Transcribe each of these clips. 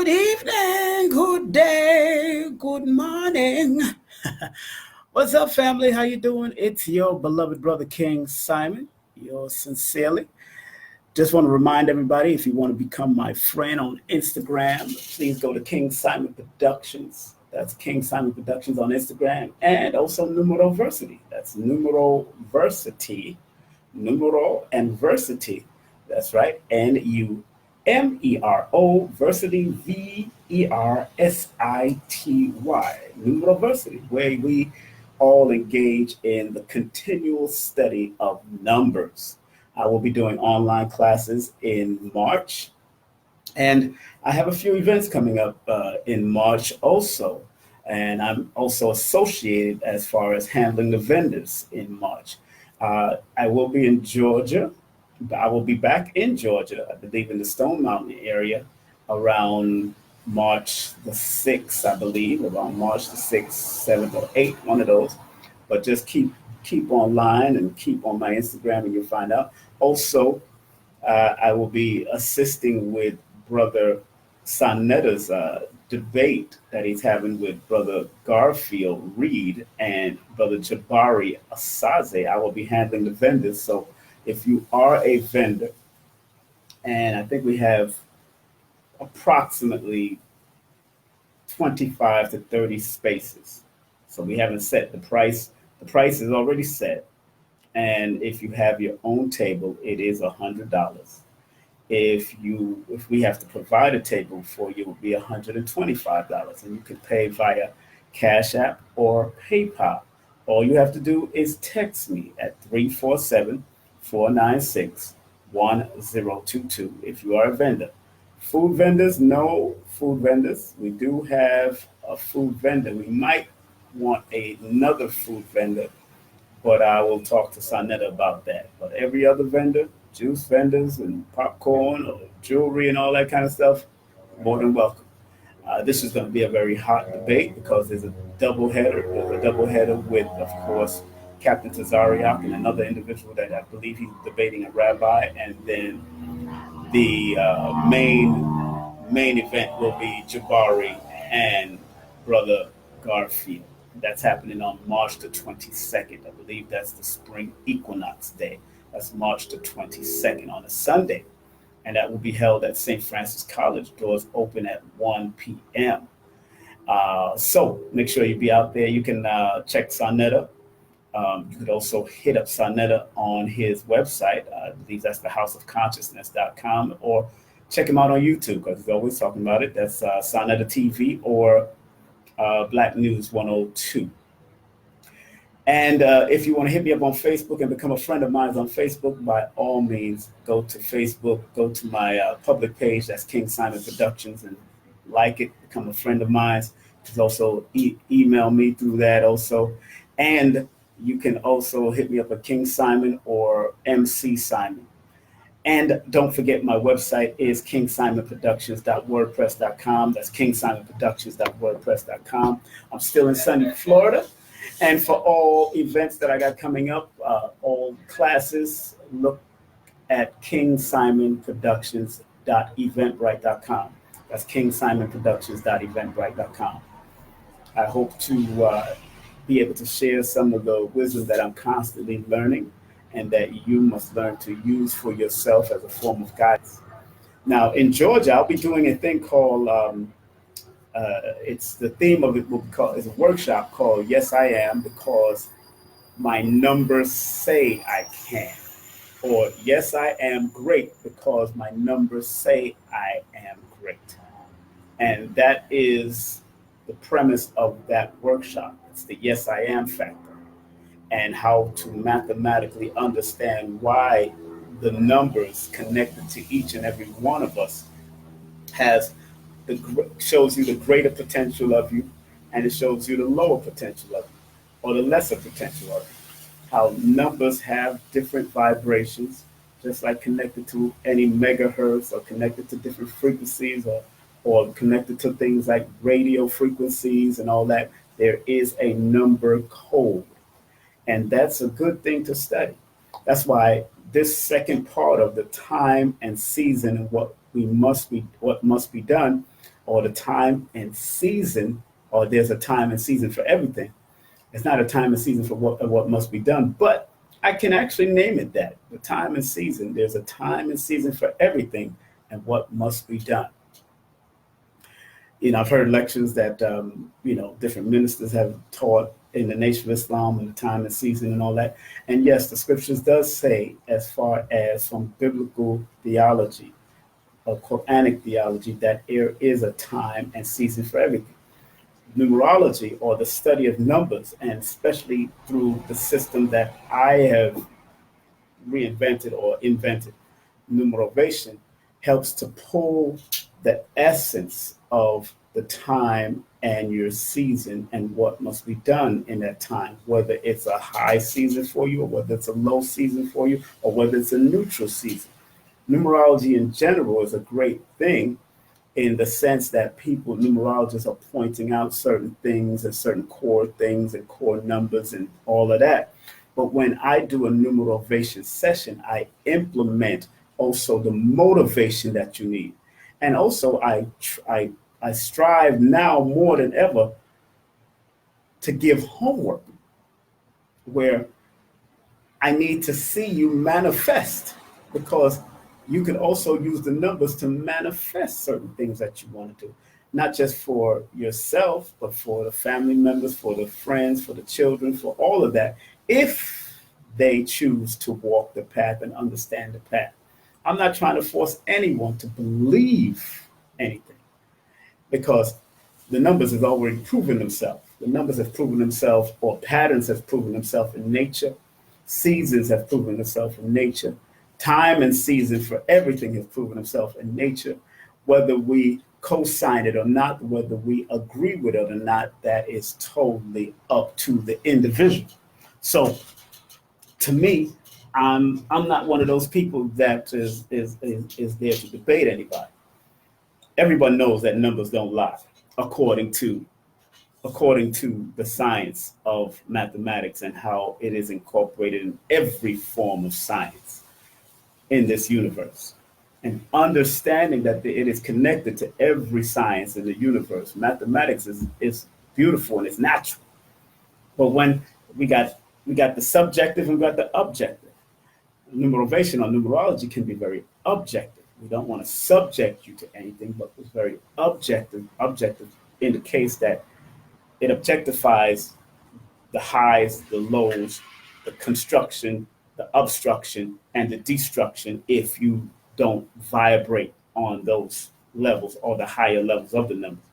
Good evening, good day, good morning. What's up, family? How you doing? It's your beloved brother King Simon. Yours sincerely. Just want to remind everybody, if you want to become my friend on Instagram, please go to King Simon Productions. That's King Simon Productions on Instagram, and also Numeroversity. That's Numeroversity, numeral and versity. That's right. Numero versity, Versity. Numeroversity, where we all engage in the continual study of numbers. I will be doing online classes in March, and I have a few events coming up in March also. And I'm also associated as far as handling the vendors in March. I will be in Georgia. I will be back in Georgia, I believe, in the Stone Mountain area around March the 6th, I believe, around March the 6th, 7th, or 8th, one of those. But just keep online and keep on my Instagram, and you'll find out. Also, I will be assisting with Brother Sanetta's debate that he's having with Brother Garfield Reed and Brother Jabari Asaze. I will be handling the vendors. So if you are a vendor, and I think we have approximately 25 to 30 spaces. So we haven't set the price. The price is already set. And if you have your own table, it is $100. If we have to provide a table for you, it will be $125, and you can pay via Cash App or PayPal. All you have to do is text me at 347-496-1022 if you are a vendor. Food vendors, no food vendors. We do have a food vendor. We might want another food vendor, but I will talk to Sonetta about that. But every other vendor, juice vendors and popcorn or jewelry and all that kind of stuff, more than welcome. This is going to be a very hot debate because there's a double header. There's a double header with, of course, Captain Tazariak and another individual that I believe he's debating a rabbi, and then the main event will be Jabari and Brother Garfield. That's happening on March the 22nd. I believe that's the spring equinox day. That's March the 22nd on a Sunday. And that will be held at St. Francis College. Doors open at 1 p.m. So make sure you be out there. You can check Sonetta. You could also hit up Sonetta on his website. I believe that's thehouseofconsciousness.com, or check him out on YouTube because he's always talking about it. That's Sonetta TV or Black News 102. And if you want to hit me up on Facebook and become a friend of mine on Facebook, by all means, go to Facebook, go to my public page, that's King Simon Productions, and like it, become a friend of mine. You can also email me through that also. And you can also hit me up at King Simon or MC Simon. And don't forget, my website is kingsimonproductions.wordpress.com. That's kingsimonproductions.wordpress.com. I'm still in sunny Florida. And for all events that I got coming up, all classes, look at kingsimonproductions.eventbrite.com. That's kingsimonproductions.eventbrite.com. I hope to be able to share some of the wisdom that I'm constantly learning and that you must learn to use for yourself as a form of guidance. Now, in Georgia, I'll be doing a thing called, it's the theme of it will be called, is a workshop called Yes, I Am, because my numbers say I can. Or Yes, I am great because my numbers say I am great. And that is the premise of that workshop. It's the Yes, I Am factor, and how to mathematically understand why the numbers connected to each and every one of us has shows you the greater potential of you, and it shows you the lower potential of you, or the lesser potential of you. How numbers have different vibrations, just like connected to any megahertz, or connected to different frequencies, or connected to things like radio frequencies and all that. There is a number code. And that's a good thing to study. That's why this second part of the time and season and what must be done, or the time and season, or there's a time and season for everything. It's not a time and season for what must be done, but I can actually name it that. The time and season. There's a time and season for everything and what must be done. I've heard lectures that different ministers have taught in the Nation of Islam and the time and season and all that. And yes, the scriptures does say, as far as from biblical theology or Quranic theology, that there is a time and season for everything. Numerology, or the study of numbers, and especially through the system that I have reinvented or invented, numerovation, helps to pull the essence of the time and your season and what must be done in that time, whether it's a high season for you or whether it's a low season for you or whether it's a neutral season. Numerology in general is a great thing in the sense that numerologists are pointing out certain things and certain core things and core numbers and all of that. But when I do a numerovation session, I implement also the motivation that you need. And also I strive now more than ever to give homework where I need to see you manifest, because you can also use the numbers to manifest certain things that you want to do, not just for yourself, but for the family members, for the friends, for the children, for all of that, if they choose to walk the path and understand the path. I'm not trying to force anyone to believe anything, because the numbers have already proven themselves. The numbers have proven themselves, or patterns have proven themselves in nature. Seasons have proven themselves in nature. Time and season for everything has proven themselves in nature. Whether we co-sign it or not, whether we agree with it or not, that is totally up to the individual. So to me, I'm not one of those people that is there to debate anybody. Everyone knows that numbers don't lie, according to the science of mathematics and how it is incorporated in every form of science in this universe. And understanding that it is connected to every science in the universe. Mathematics is beautiful and it's natural. But when we got the subjective and we got the objective. Numerovation or numerology can be very objective. We don't want to subject you to anything, but it's very objective. Objective indicates that it objectifies the highs, the lows, the construction, the obstruction, and the destruction if you don't vibrate on those levels or the higher levels of the numbers.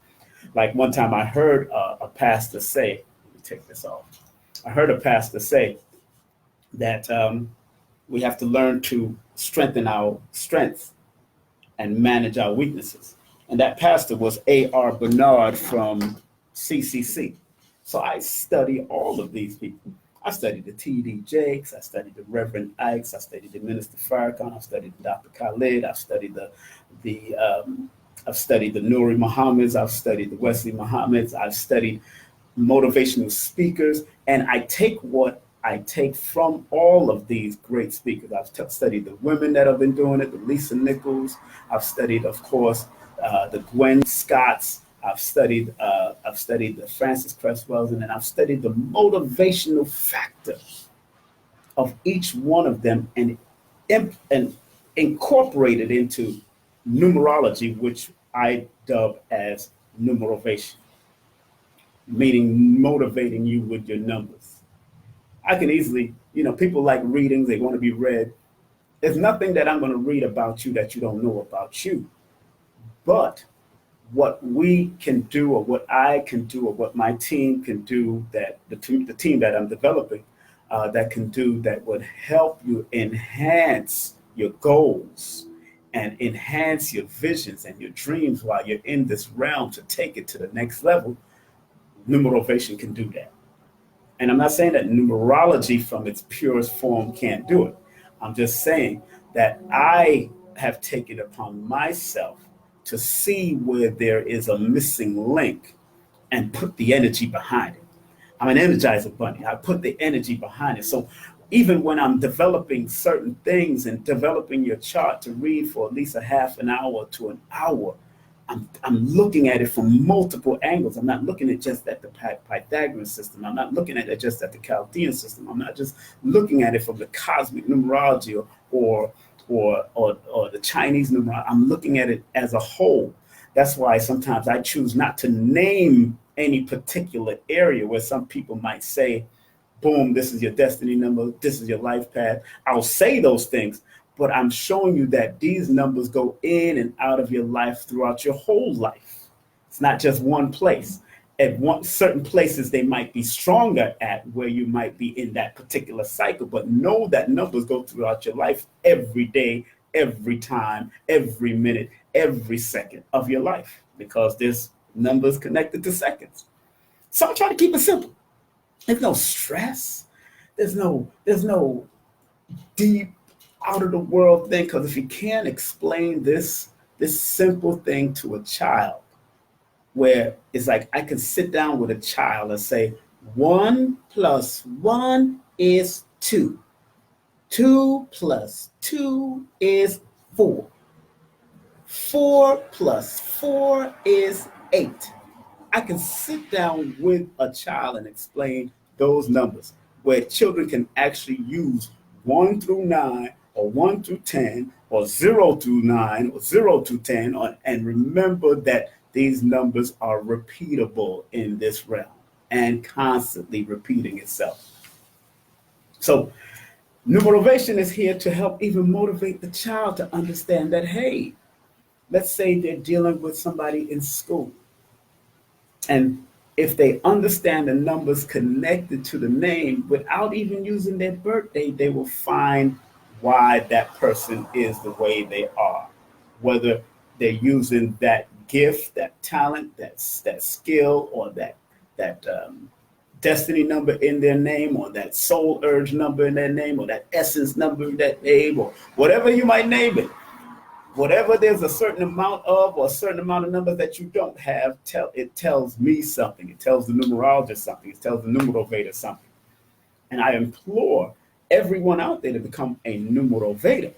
Like one time I heard a pastor say, let me take this off. I heard a pastor say that we have to learn to strengthen our strengths and manage our weaknesses. And that pastor was A.R. Bernard from CCC. So I study all of these people. I studied the T.D. Jakes, I studied the Reverend Ikes, I studied the Minister Farrakhan, I've studied Dr. Khalid, I've studied I've studied the Nuri Muhammads, I've studied the Wesley Muhammads, I've studied motivational speakers, and I take what I take from all of these great speakers. I've studied the women that have been doing it, the Lisa Nichols. I've studied, of course, the Gwen Scotts. I've studied the Francis Cresswells, and then I've studied the motivational factor of each one of them and incorporated into numerology, which I dub as numerovation, meaning motivating you with your numbers. I can easily, people like readings, they want to be read. There's nothing that I'm going to read about you that you don't know about you. But what we can do, or what I can do, or what my team can do, that the team that I'm developing, that can do, that would help you enhance your goals and enhance your visions and your dreams while you're in this realm to take it to the next level, numerovation can do that. And I'm not saying that numerology from its purest form can't do it. I'm just saying that I have taken it upon myself to see where there is a missing link and put the energy behind it. I'm an energizer bunny. I put the energy behind it. So even when I'm developing certain things and developing your chart to read for at least a half an hour to an hour, I'm looking at it from multiple angles. I'm not looking at just at the Pythagorean system. I'm not looking at it just at the Chaldean system. I'm not just looking at it from the cosmic numerology or the Chinese numerology. I'm looking at it as a whole. That's why sometimes I choose not to name any particular area where some people might say, boom, this is your destiny number, this is your life path. I'll say those things, but I'm showing you that these numbers go in and out of your life throughout your whole life. It's not just one place. At certain places they might be stronger at where you might be in that particular cycle, but know that numbers go throughout your life every day, every time, every minute, every second of your life, because there's numbers connected to seconds. So I'm trying to keep it simple. There's no stress. There's no deep out of the world thing. Because if you can't explain this simple thing to a child, where it's like I can sit down with a child and say, 1 + 1 is 2. 2 + 2 is 4. 4 + 4 is 8. I can sit down with a child and explain those numbers, where children can actually use 1 through 9 or 1 through 10 or 0 through 9 or 0 through 10, and remember that these numbers are repeatable in this realm and constantly repeating itself. So Numerovation is here to help even motivate the child to understand that, hey, let's say they're dealing with somebody in school. And if they understand the numbers connected to the name without even using their birthday, they will find why that person is the way they are. Whether they're using that gift, that talent, that skill, or that destiny number in their name, or that soul urge number in their name, or that essence number in that name, or whatever you might name it. Whatever there's a certain amount of, or a certain amount of numbers that you don't have, it tells me something. It tells the numerologist something. It tells the numerovator something. And I implore everyone out there to become a numerovator,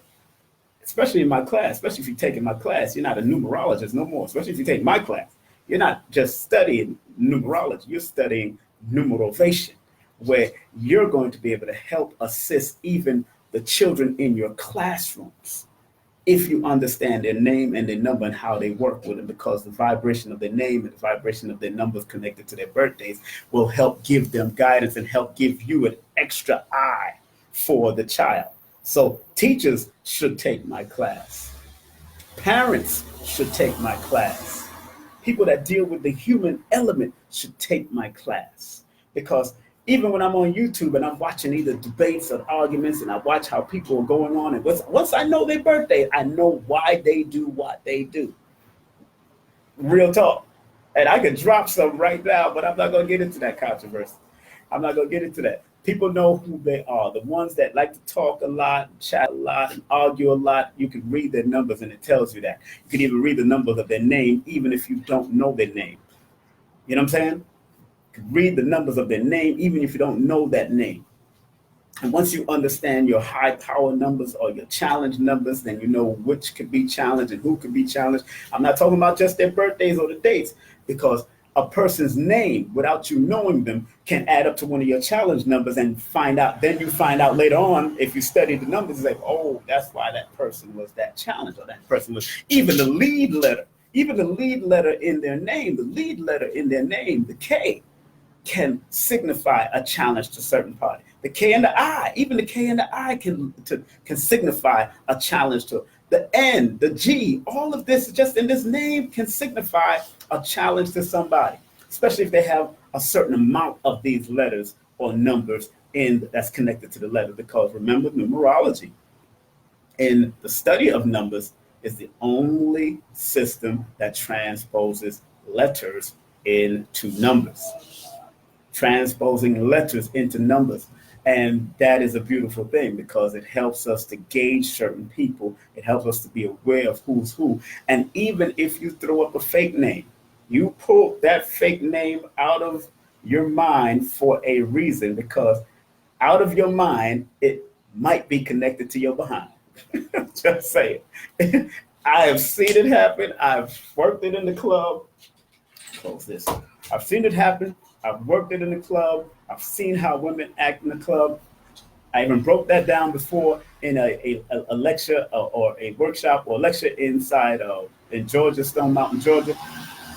especially in my class. Especially if you're taking my class, you're not a numerologist no more. Especially if you take my class, you're not just studying numerology. You're studying numerovation, where you're going to be able to help assist even the children in your classrooms, if you understand their name and their number and how they work with it, because the vibration of their name and the vibration of their numbers connected to their birthdays will help give them guidance and help give you an extra eye for the child. So teachers should take my class. Parents should take my class. People that deal with the human element should take my class, because even when I'm on YouTube and I'm watching either debates or arguments, and I watch how people are going on, and once I know their birthday, I know why they do what they do. Real talk. And I could drop some right now, but I'm not going to get into that controversy. I'm not going to get into that. People know who they are. The ones that like to talk a lot, chat a lot, and argue a lot, you can read their numbers and it tells you that. You can even read the numbers of their name, even if you don't know their name. You know what I'm saying? Read the numbers of their name, even if you don't know that name. And once you understand your high power numbers or your challenge numbers, then you know which could be challenged and who could be challenged. I'm not talking about just their birthdays or the dates, because a person's name, without you knowing them, can add up to one of your challenge numbers, and then you find out later on, if you study the numbers, it's like, oh, that's why that person was that challenge, or that person was even the lead letter in their name, the K, can signify a challenge to certain party. The K and the I, even the K and the I can signify a challenge to the N, the G. All of this just in this name can signify a challenge to somebody, especially if they have a certain amount of these letters or numbers that's connected to the letter. Because remember, numerology in the study of numbers is the only system that transposes letters into numbers. Transposing letters into numbers. And that is a beautiful thing, because it helps us to gauge certain people. It helps us to be aware of who's who. And even if you throw up a fake name, you pull that fake name out of your mind for a reason, because out of your mind, it might be connected to your behind. Just say it. I have seen it happen. I've worked it in the club. Close this. I've seen it happen. I've worked it in the club. I've seen how women act in the club. I even broke that down before in a lecture or a workshop or lecture inside in Georgia, Stone Mountain, Georgia.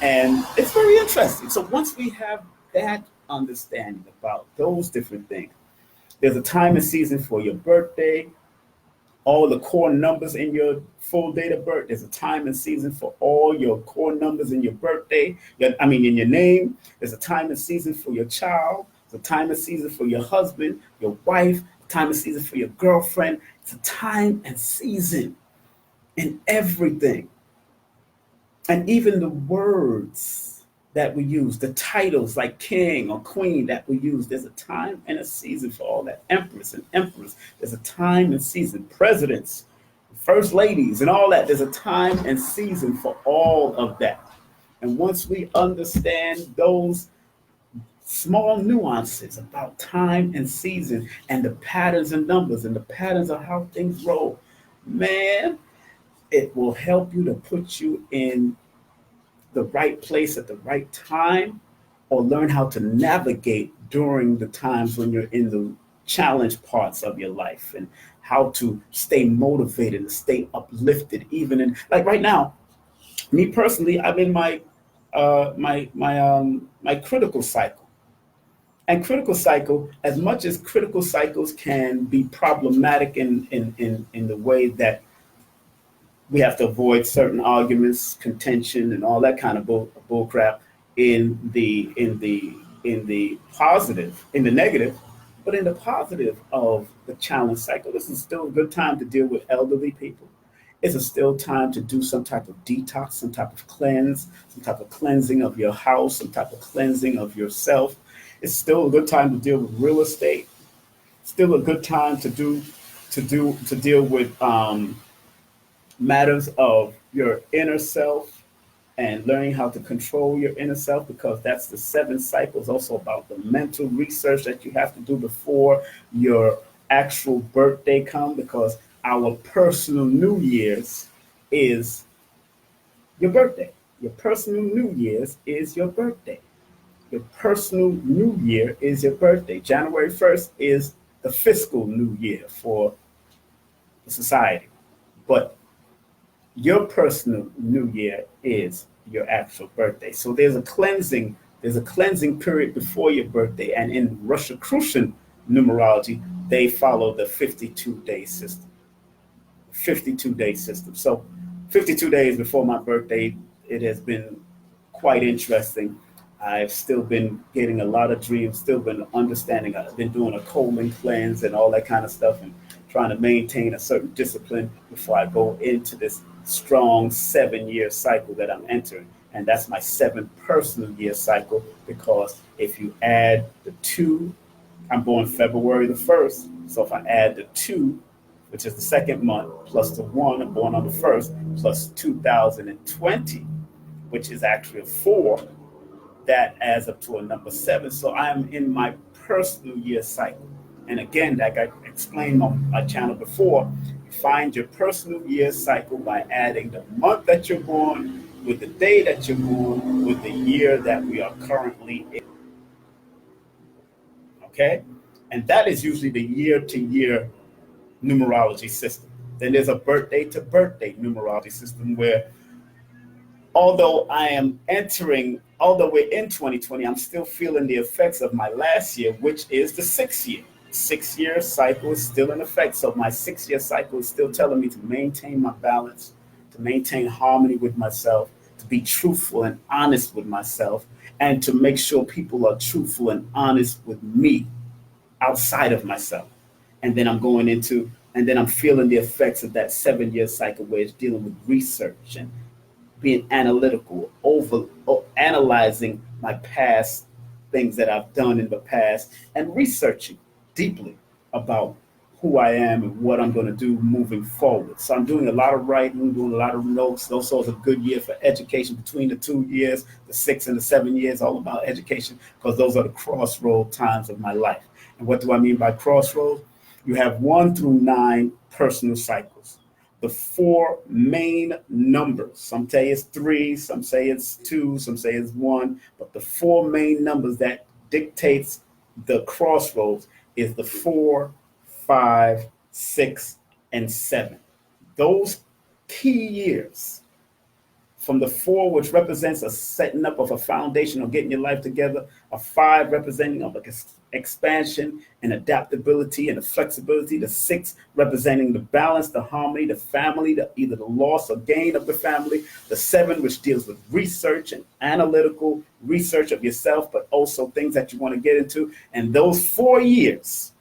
And it's very interesting. So once we have that understanding about those different things, there's a time and season for your birthday, all the core numbers in your full date of birth. There's a time and season for all your core numbers in your birthday. In your name. There's a time and season for your child. There's a time and season for your husband, your wife. A time and season for your girlfriend. It's a time and season in everything. And even the words that we use, the titles like king or queen that we use, there's a time and a season for all that. Empress and empress, there's a time and season. Presidents, first ladies, and all that, there's a time and season for all of that. And once we understand those small nuances about time and season and the patterns and numbers and the patterns of how things roll, man, it will help you to put you in the right place at the right time or learn how to navigate during the times when you're in the challenge parts of your life and how to stay motivated and stay uplifted even in like right now. Me personally, I'm in my critical cycle. And critical cycle, as much as critical cycles can be problematic in the way that we have to avoid certain arguments, contention, and all that kind of bull crap in the positive, in the negative, but in the positive of the challenge cycle. This is still a good time to deal with elderly people. It's still time to do some type of detox, some type of cleanse, some type of cleansing of your house, some type of cleansing of yourself. It's still a good time to deal with real estate. Still a good time to deal with matters of your inner self and learning how to control your inner self because that's the seven cycles also about the mental research that you have to do before your actual birthday comes because our personal New Year's is your birthday. Your personal New Year's is your birthday. Your personal New Year is your birthday. January 1st is the fiscal New Year for the society. But your personal New Year is your actual birthday. So there's a cleansing period before your birthday. And in Rosicrucian numerology, they follow the 52-day system. 52-day system. So 52 days before my birthday, it has been quite interesting. I've still been getting a lot of dreams, still been understanding. I've been doing a colon cleanse and all that kind of stuff and trying to maintain a certain discipline before I go into this strong 7-year cycle that I'm entering. And that's my 7th personal year cycle because if you add the 2, I'm born February the 1st. So if I add the 2, which is the second month, plus the 1, I'm born on the 1st, plus 2020, which is actually a 4, that adds up to a number 7. So I am in my personal year cycle. And again, like I explained on my channel before, you find your personal year cycle by adding the month that you're born with the day that you're born with the year that we are currently in. Okay? And that is usually the year to year numerology system. Then there's a birthday to birthday numerology system where although we're in 2020, I'm still feeling the effects of my last year, which is the 6th year. 6-year cycle is still in effect. So my 6-year cycle is still telling me to maintain my balance, to maintain harmony with myself, to be truthful and honest with myself, and to make sure people are truthful and honest with me outside of myself. And then I'm feeling the effects of that 7-year cycle where it's dealing with research and being analytical, analyzing my past things that I've done in the past and researching deeply about who I am and what I'm going to do moving forward. So I'm doing a lot of writing, doing a lot of notes. Also, it's a good year for education between the 2 years, the 6 and the 7 years, all about education, because those are the crossroad times of my life. And what do I mean by crossroads? You have 1 through 9 personal cycles. the four main numbers. Some say it's three, some say it's two, some say it's one, but the four main numbers that dictates the crossroads is the 4, 5, 6, and 7. Those key years from the 4, which represents a setting up of a foundation or getting your life together, a 5 representing of like expansion and adaptability and the flexibility, the 6 representing the balance, the harmony, the family, either the loss or gain of the family, the 7 which deals with research and analytical research of yourself, but also things that you want to get into. And those 4 years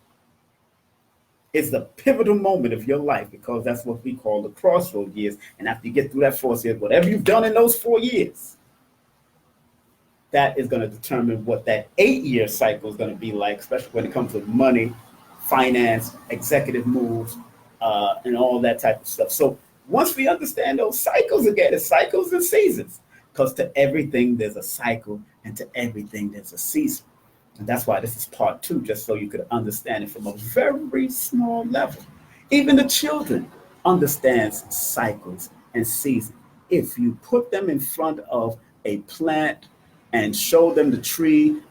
is the pivotal moment of your life, because that's what we call the crossroad years. And after you get through that 4 years, whatever you've done in those 4 years, that is going to determine what that 8-year cycle is going to be like, especially when it comes to money, finance, executive moves, and all that type of stuff. So once we understand those cycles, again, it's cycles and seasons, because to everything there's a cycle, and to everything there's a season. And that's why this is part 2, just so you could understand it from a very small level. Even the children understands cycles and seasons. If you put them in front of a plant and show them the tree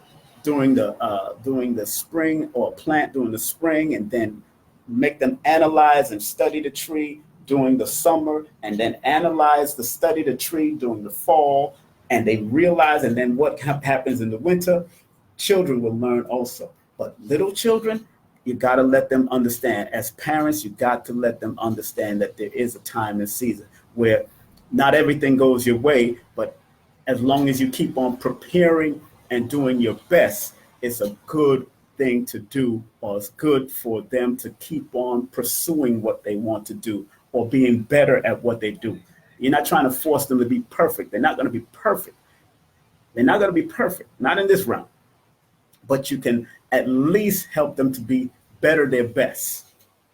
during the spring, or a plant during the spring, and then make them analyze and study the tree during the summer, and then study the tree during the fall, and they realize, and then what happens in the winter, children will learn also. But little children, you got to let them understand. As parents, you got to let them understand that there is a time and season where not everything goes your way, but as long as you keep on preparing and doing your best, it's a good thing to do, or it's good for them to keep on pursuing what they want to do or being better at what they do. You're not trying to force them to be perfect. They're not going to be perfect. They're not going to be perfect, not in this round. But you can at least help them to be better their best,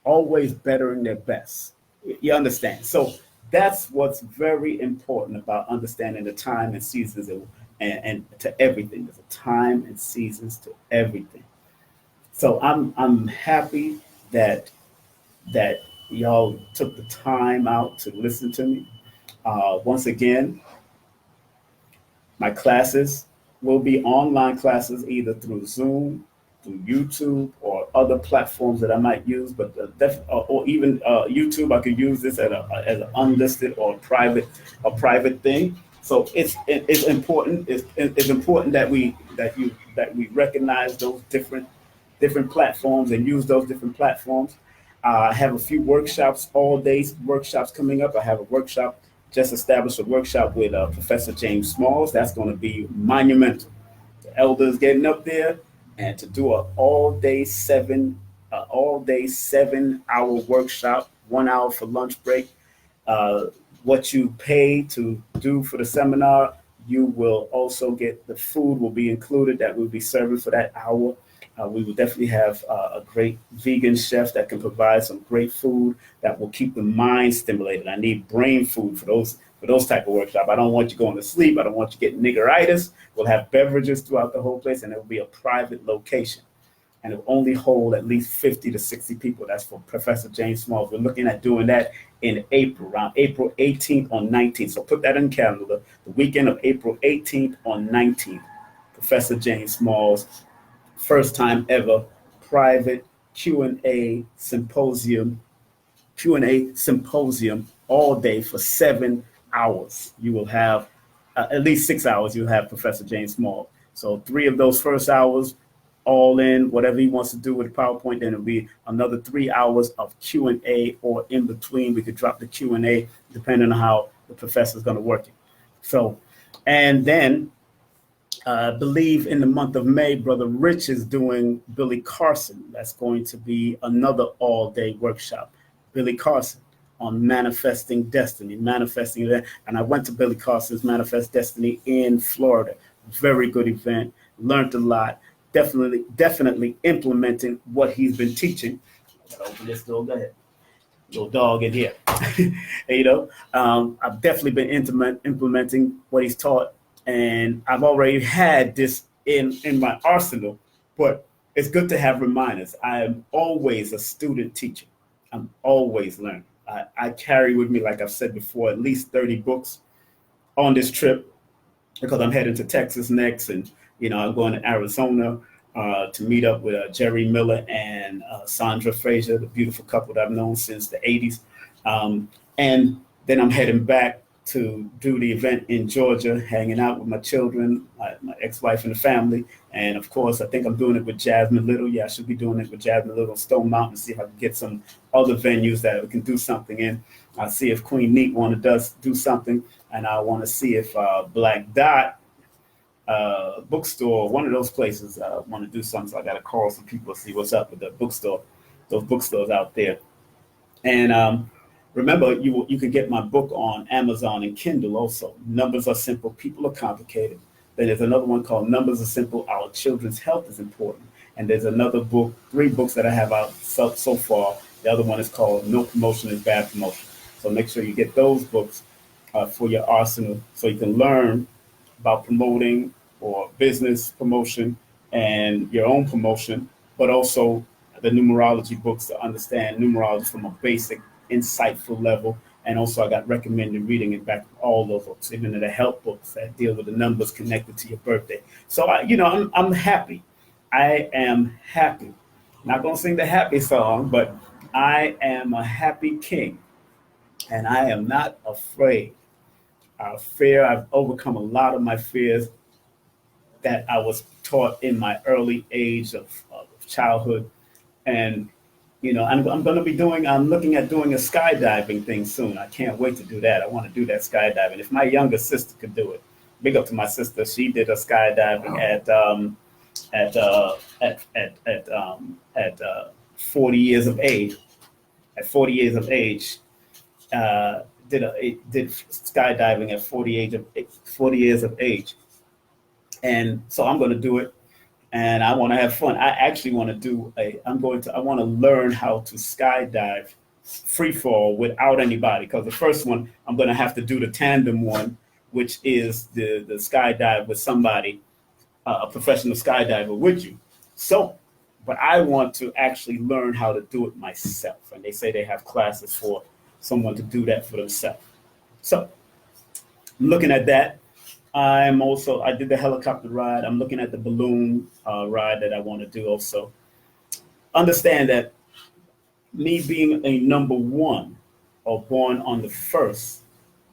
always bettering their best. You understand? So that's what's very important about understanding the time and seasons, and to everything. There's a time and seasons to everything. So I'm happy that y'all took the time out to listen to me. Once again, my classes will be online classes, either through Zoom, through YouTube, or other platforms that I might use. But or even YouTube, I could use this as an unlisted or private thing. So it's important. It's important that we recognize those different platforms and use those different platforms. I have a few workshops, all day workshops coming up. I have a workshop, just established a workshop with Professor James Smalls. That's going to be monumental. The elders getting up there and to do an all-day 7-hour workshop, 1 hour for lunch break. What you pay to do for the seminar, you will also get the food will be included that we'll be serving for that hour. We will definitely have a great vegan chef that can provide some great food that will keep the mind stimulated. I need brain food for those type of workshop. I don't want you going to sleep. I don't want you getting niggeritis. We'll have beverages throughout the whole place, and it will be a private location. And it will only hold at least 50 to 60 people. That's for Professor James Smalls. We're looking at doing that in April, around April 18th or 19th. So put that in the calendar. The weekend of April 18th or 19th. Professor James Smalls, first time ever, private Q&A symposium all day for 7 hours. You will have at least 6 hours. You'll have Professor James Smalls. So 3 of those first hours, all in, whatever he wants to do with PowerPoint. Then it'll be another 3 hours of Q&A, or in between, we could drop the Q&A depending on how the professor is going to work it. So, and then I believe in the month of May, Brother Rich is doing Billy Carson. That's going to be another all-day workshop. Billy Carson on manifesting destiny, manifesting that. And I went to Billy Carson's Manifest Destiny in Florida. Very good event. Learned a lot. Definitely implementing what he's been teaching. I gotta open this door. Go ahead. Little dog in here. I've definitely been implementing what he's taught. And I've already had this in my arsenal, but it's good to have reminders. I am always a student teacher. I'm always learning. I carry with me, like I've said before, at least 30 books on this trip because I'm heading to Texas next, and I'm going to Arizona to meet up with Jerry Miller and Sandra Frazier, the beautiful couple that I've known since the '80s, and then I'm heading back to do the event in Georgia, hanging out with my children, my ex-wife and the family, and of course I think I'm doing it with Jasmine Little. Yeah, I should be doing it with Jasmine Little on Stone Mountain. See if I can get some other venues that we can do something in. I'll see if Queen Neat want to do something, and I want to see if Black Dot bookstore, one of those places, want to do something. So I got to call some people to see what's up with the bookstore, those bookstores out there. And remember, you can get my book on Amazon and Kindle also. Numbers Are Simple, People Are Complicated. Then there's another one called Numbers Are Simple, Our Children's Health is Important. And there's another book, 3 books that I have out so far. The other one is called No Promotion is Bad Promotion. So make sure you get those books for your arsenal so you can learn about promoting or business promotion and your own promotion, but also the numerology books to understand numerology from a basic, insightful level. And also I got recommended reading it back all those books, even the help books that deal with the numbers connected to your birthday. So I'm happy. I am happy. Not gonna sing the happy song, but I am a happy king, and I am not afraid. I've overcome a lot of my fears that I was taught in my early age of childhood. And, I'm looking at doing a skydiving thing soon. I can't wait to do that. I want to do that skydiving. If my younger sister could do it, big up to my sister. She did a skydiving at 40 years of age. At 40 years of age, did skydiving at 40 years of age. And so I'm going to do it, and I want to have fun. I actually want to I want to learn how to skydive free fall without anybody, because the first one I'm going to have to do the tandem one, which is the skydive with somebody, a professional skydiver with you. So, but I want to actually learn how to do it myself. And they say they have classes for someone to do that for themselves. So I'm looking at that. I did the helicopter ride. I'm looking at the balloon ride that I want to do also. Understand that me being a number 1 or born on the 1st,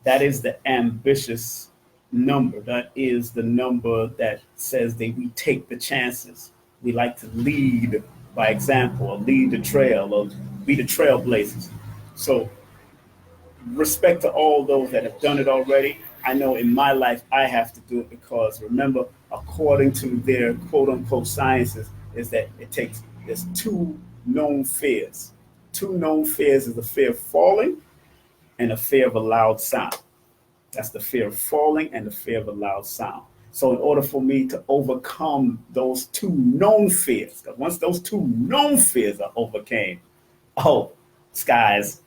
that is the ambitious number. That is the number that says that we take the chances. We like to lead by example, or lead the trail, or be the trailblazers. So respect to all those that have done it already. I know in my life I have to do it because, remember, according to their quote unquote sciences, is that there's 2 known fears. 2 known fears is the fear of falling and the fear of a loud sound. That's the fear of falling and the fear of a loud sound. So in order for me to overcome those 2 known fears, because once those 2 known fears are overcame, skies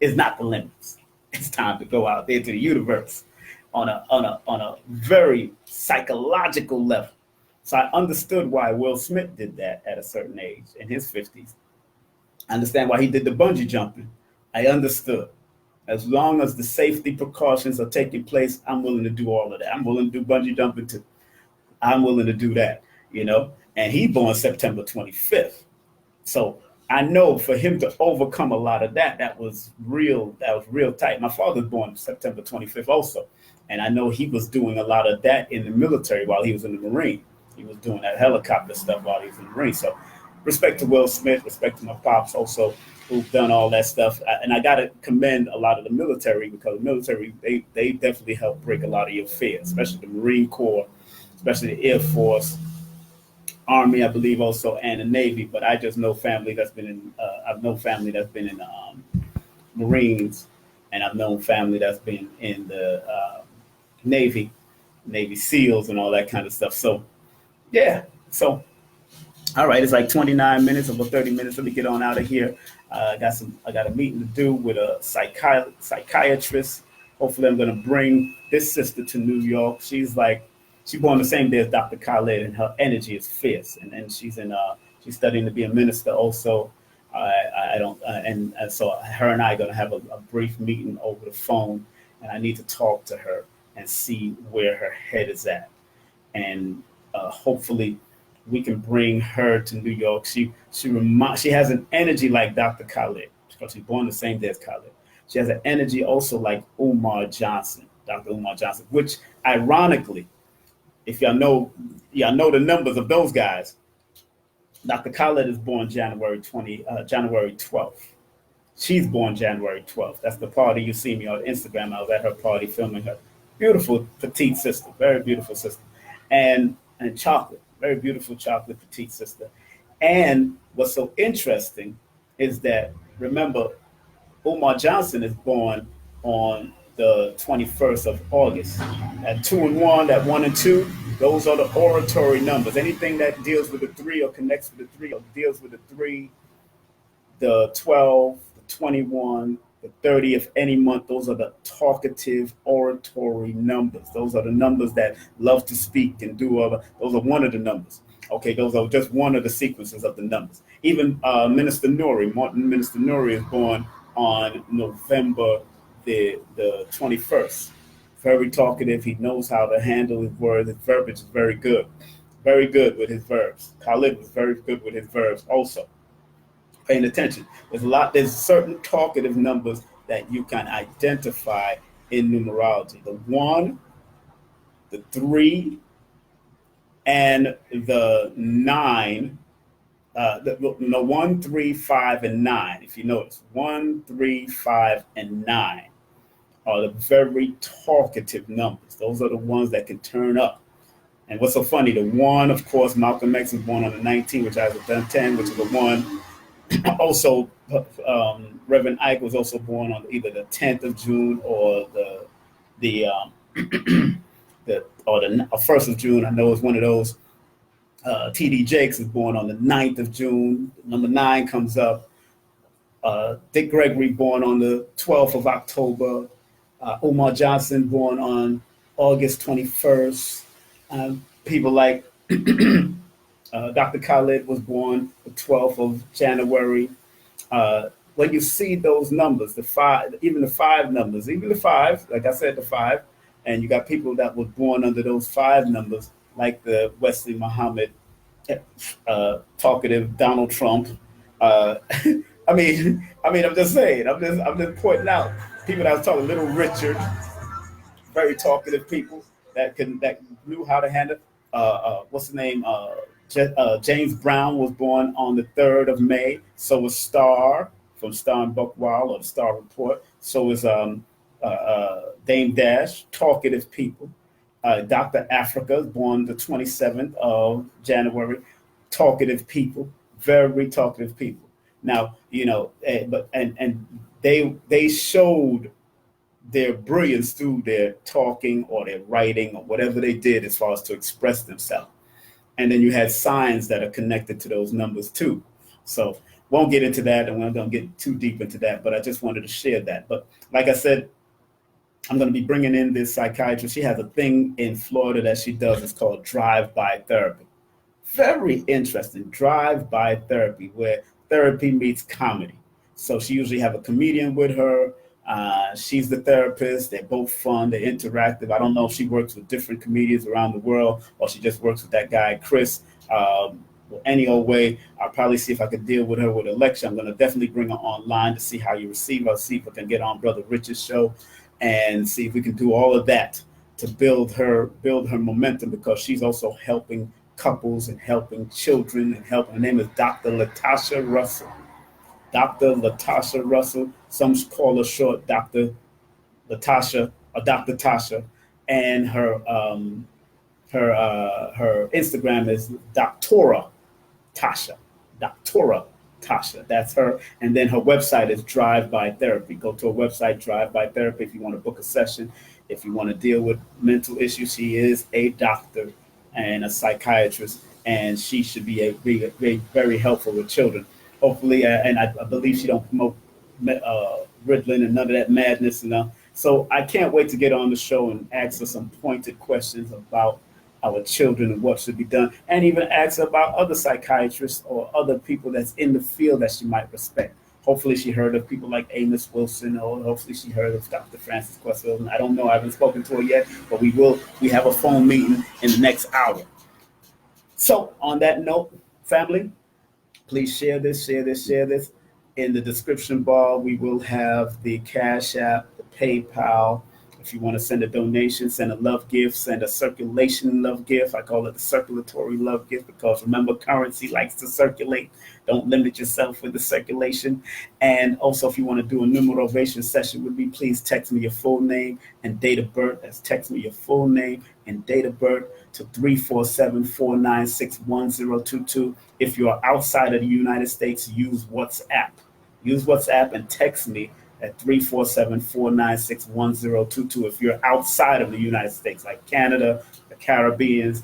is not the limits. It's time to go out there to the universe on a very psychological level. So I understood why Will Smith did that at a certain age in his 50s. I understand why he did the bungee jumping. I understood. As long as the safety precautions are taking place, I'm willing to do all of that. I'm willing to do bungee jumping too. I'm willing to do that, And he born September 25th. So I know for him to overcome a lot of that was real tight. My father was born September 25th also. And I know he was doing a lot of that in the military while he was in the Marine. He was doing that helicopter stuff while he was in the Marine. So respect to Will Smith, respect to my pops also, who've done all that stuff. And I got to commend a lot of the military, because the military, they definitely help break a lot of your fears, especially the Marine Corps, especially the Air Force, Army, I believe also, and the Navy. But I just know family that's been in, I've known family that's been in the Marines, and I've known family that's been in the Navy SEALs and all that kind of stuff. So, yeah. So, all right, it's like 29 minutes, about 30 minutes. Let me get on out of here. I got a meeting to do with a psychiatrist. Hopefully, I'm going to bring this sister to New York. She's born the same day as Dr. Khaled, and her energy is fierce. And then she's studying to be a minister also. I don't, and so her and I are going to have a brief meeting over the phone, and I need to talk to her and see where her head is at, and hopefully we can bring her to New York. She has an energy like Dr. Khaled because she's born the same day as Khaled. She has an energy also like Umar Johnson, Dr. Umar Johnson, which ironically, if y'all know the numbers of those guys. Dr. Khaled is born January 12th. She's born January 12th. That's the party you see me on Instagram. I was at her party filming her. Beautiful petite sister, very beautiful sister. And chocolate, very beautiful chocolate petite sister. And what's so interesting is that, remember, Umar Johnson is born on the 21st of August. At 2 and 1, that 1 and 2, those are the oratory numbers. Anything that deals with the 3 or connects with the 3 or deals with the 3, the 12, the 21, the 30 of any month, those are the talkative oratory numbers. Those are the numbers that love to speak and do other. Those are one of the numbers. Okay, those are just one of the sequences of the numbers. Even Martin Minister Nuri is born on November the 21st. Very talkative. He knows how to handle his words. His verbiage is very good with his verbs. Khalid was very good with his verbs also. Paying attention. There's certain talkative numbers that you can identify in numerology. The 1, the 3, and the 9. The 1, 3, 5, and 9. If you notice, 1, 3, 5, and 9 are the very talkative numbers. Those are the ones that can turn up. And what's so funny, the 1, of course, Malcolm X was born on the 19th, which has a 10, which is the 1. Also, Reverend Ike was also born on either the 10th of June or the 1st of June. I know it's one of those. T.D. Jakes is born on the 9th of June. Number 9 comes up. Dick Gregory born on the 12th of October. Umar Johnson born on August 21st. People like Dr. Khalid was born the 12th of January. When you see those numbers, the 5, even the 5 numbers, even the 5, like I said, the 5, and you got people that were born under those 5 numbers, like the Wesley Muhammad, talkative Donald Trump. I'm just saying, I'm just pointing out people that was talking. Little Richard, very talkative people that knew how to handle. What's the name? James Brown was born on the 3rd of May. So was Star from Star and Buckwild or the Star Report. So is Dame Dash, talkative people. Dr. Africa was born the 27th of January. Talkative people, very talkative people. Now, they showed their brilliance through their talking or their writing or whatever they did as far as to express themselves. And then you had signs that are connected to those numbers too. So won't get into that, and we're not going to get too deep into that, but I just wanted to share that. But like I said, I'm going to be bringing in this psychiatrist. She has a thing in Florida that she does. It's called drive-by therapy. Very interesting, drive-by therapy, where therapy meets comedy. So she usually have a comedian with her. She's the therapist. They're both fun. They're interactive. I don't know if she works with different comedians around the world or she just works with that guy, Chris. Any old way, I'll probably see if I could deal with her with a lecture. I'm going to definitely bring her online to see how you receive her, see if I can get on Brother Rich's show and see if we can do all of that to build her momentum, because she's also helping couples and helping children and helping. Her name is Dr. Latasha Russell. Dr. Latasha Russell. Some call her short Dr. Latasha or Dr. Tasha, and her Instagram is Doctora Tasha. Doctora Tasha. That's her. And then her website is Drive By Therapy. Go to her website, Drive By Therapy, if you want to book a session. If you want to deal with mental issues, she is a doctor and a psychiatrist, and she should be very, very helpful with children. Hopefully, and I believe she don't promote Ritalin and none of that madness. So I can't wait to get on the show and ask her some pointed questions about our children and what should be done, and even ask about other psychiatrists or other people that's in the field that she might respect. Hopefully, she heard of people like Amos Wilson, or hopefully she heard of Dr. Frances Questfield. I don't know; I haven't spoken to her yet, but we will. We have a phone meeting in the next hour. So, on that note, family, please share this, share this, share this. In the description bar, we will have the Cash App, the PayPal. If you want to send a donation, send a love gift, send a circulation love gift. I call it the circulatory love gift because remember, currency likes to circulate. Don't limit yourself with the circulation. And also, if you want to do a numerovation session with me, please text me your full name and date of birth. That's text me your full name and date of birth to 347-496-1022. If you're outside of the United States, use WhatsApp. Use WhatsApp and text me at 347-496-1022. If you're outside of the United States, like Canada, the Caribbean,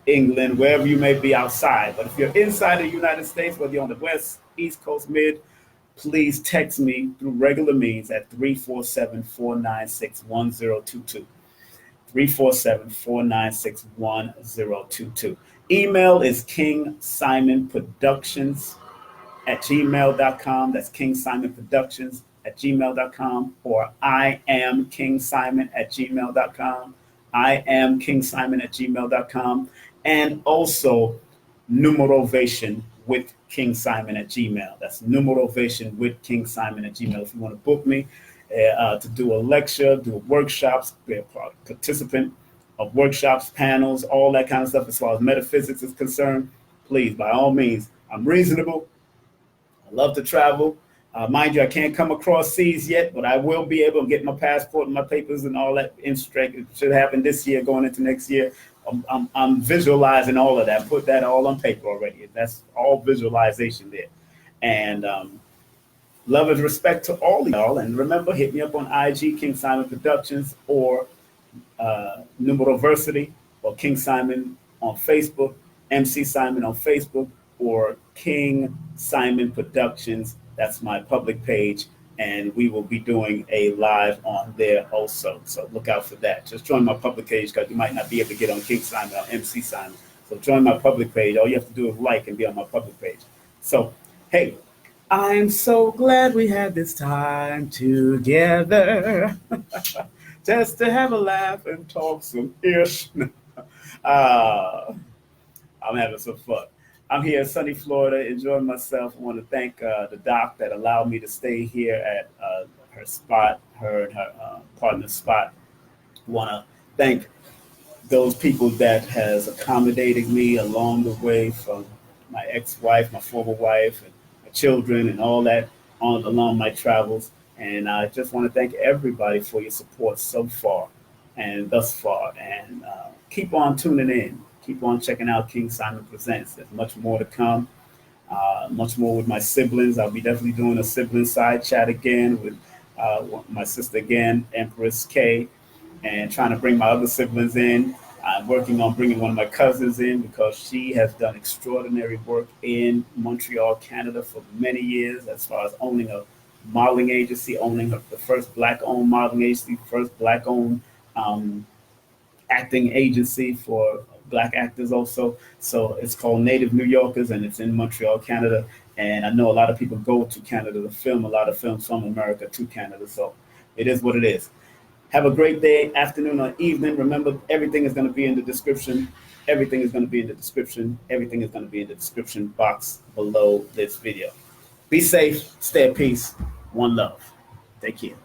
England, wherever you may be outside. But if you're inside the United States, whether you're on the West, East Coast, Mid, please text me through regular means at 347-496-1022. 347-496-1022. Email is KingSimonProductions@gmail.com. That's KingSimonProductions@gmail.com, or IamKingSimon@gmail.com. IamKingSimon@gmail.com. And also Numerovation with King Simon at Gmail. That's Numerovation with King Simon at Gmail. If you want to book me to do a lecture, do workshops, be a participant of workshops, panels, all that kind of stuff as far as metaphysics is concerned, please, by all means. I'm reasonable. I love to travel. Mind you, I can't come across seas yet, but I will be able to get my passport and my papers and all that in straight. It should happen this year, going into next year. I'm visualizing all of that. Put that all on paper already. That's all visualization there. And love and respect to all of y'all. And remember, hit me up on IG, King Simon Productions, or Numeroversity, or King Simon on Facebook, MC Simon on Facebook, or King Simon Productions. That's my public page, and we will be doing a live on there also. So look out for that. Just join my public page because you might not be able to get on King Simon or MC Simon. So join my public page. All you have to do is like and be on my public page. So, hey, I'm so glad we had this time together just to have a laugh and talk some ish. I'm having some fun. I'm here in sunny Florida, enjoying myself. I want to thank the doc that allowed me to stay here at her spot, her and her partner's spot. I want to thank those people that has accommodated me along the way, from my ex-wife, my former wife, and my children, and all that along my travels. And I just want to thank everybody for your support so far and thus far. And keep on tuning in. Keep on checking out King Simon Presents. There's much more to come. Much more with my siblings. I'll be definitely doing a sibling side chat again with my sister again, Empress K, and trying to bring my other siblings in. I'm working on bringing one of my cousins in because she has done extraordinary work in Montreal, Canada for many years as far as owning a modeling agency, owning the first Black-owned modeling agency, first Black-owned acting agency for Black actors also. So it's called Native New Yorkers, and it's in Montreal, Canada. And I know a lot of people go to Canada to film a lot of films from America to Canada. So it is what it is. Have a great day, afternoon, or evening. Remember, everything is going to be in the description. Everything is going to be in the description. Everything is going to be in the description box below this video. Be safe. Stay at peace. One love. Take care.